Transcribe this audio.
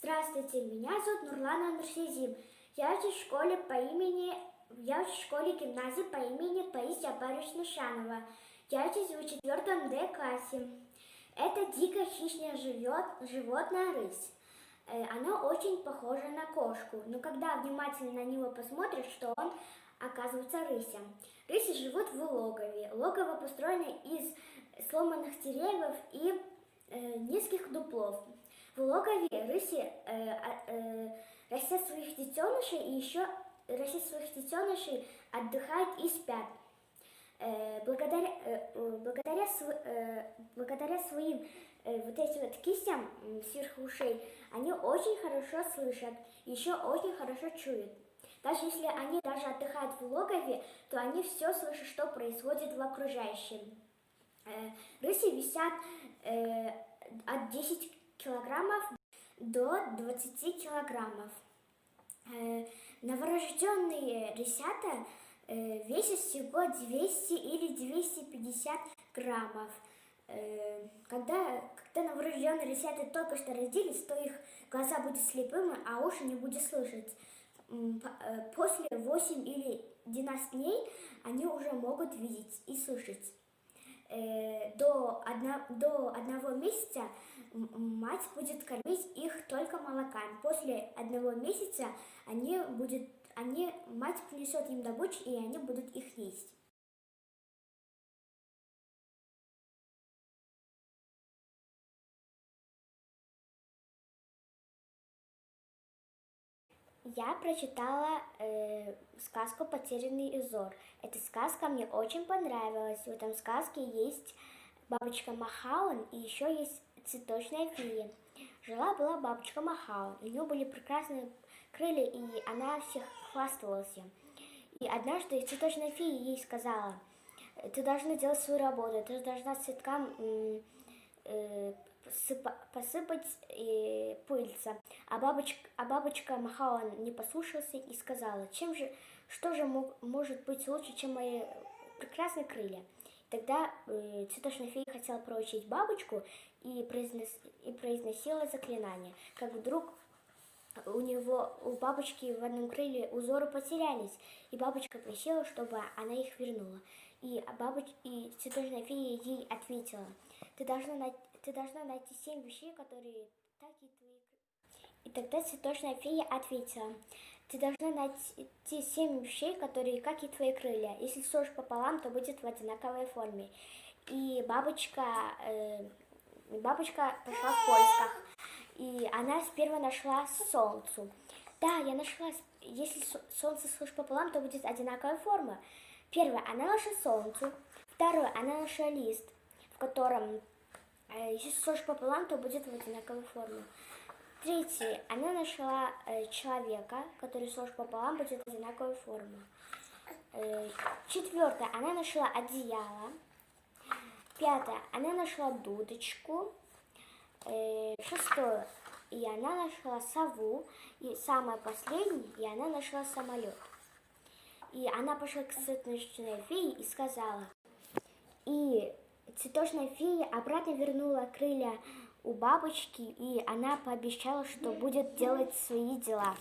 Здравствуйте, меня зовут Нурлана Нурсезим. Я учусь в школе гимназии по имени Паисия Барышня Шанова. Я учусь в 4 Д классе. Это дикое хищное животное рысь. Оно очень похоже на кошку, но когда внимательно на него посмотришь, что он оказывается рысем. Рыси живут в логове. Логово построено из сломанных деревьев и низких дуплов. В логове рыси растят своих детенышей и еще отдыхают и спят. Благодаря своим вот этим вот кистям сверху ушей они очень хорошо слышат, еще очень хорошо чуют. Даже если они даже отдыхают в логове, то они все слышат, что происходит в окружающем. Рыси весят от 10 килограммов до 20 килограммов. Новорожденные рысята весят всего 200 или 250 граммов. Когда новорожденные рысята только что родились, то их глаза будут слепыми, а уши не будут слышать. После 8 или 12 дней они уже могут видеть и слышать. До одного месяца мать будет кормить их только молоком. После 1 месяца мать принесет им добычу, и они будут их есть. Я прочитала сказку «Потерянный узор». Эта сказка мне очень понравилась. В этом сказке есть бабочка Махаон и еще есть цветочная фея. Жила-была бабочка Махаон. У нее были прекрасные крылья, и она всех хвасталась им. И однажды цветочная фея ей сказала: ты должна делать свою работу, ты должна цветкам посыпать пыльца. А бабочка Махаон не послушался и сказала: что же может быть лучше, чем мои прекрасные крылья? Тогда цветочная фея хотела проучить бабочку и произносила заклинание. Как вдруг у бабочки в одном крыле узоры потерялись, и бабочка просила, чтобы она их вернула. И цветочная фея ей ответила: ты должна найти 7 вещей, которые так и твои. И тогда цветочная фея ответила: ты должна найти 7 вещей, которые как и твои крылья. Если сложишь пополам, то будет в одинаковой форме. И бабочка пошла в поисках. И она сперва нашла солнцу. Да, я нашла. Если солнце сложишь пополам, то будет одинаковая форма. Первое, она нашла солнцу. Второе, она нашла лист, в котором, если сложишь пополам, то будет в одинаковой форме. Третье, она нашла человека, который сложишь пополам, будет одинаковой формы. Четвертое, она нашла одеяло. Пятое, она нашла дудочку. Шестое, и она нашла сову. И самое последнее, и она нашла самолет. И она пошла к цветочной фее и сказала. И цветочная фея обратно вернула крылья у бабочки, и она пообещала, что будет делать свои дела.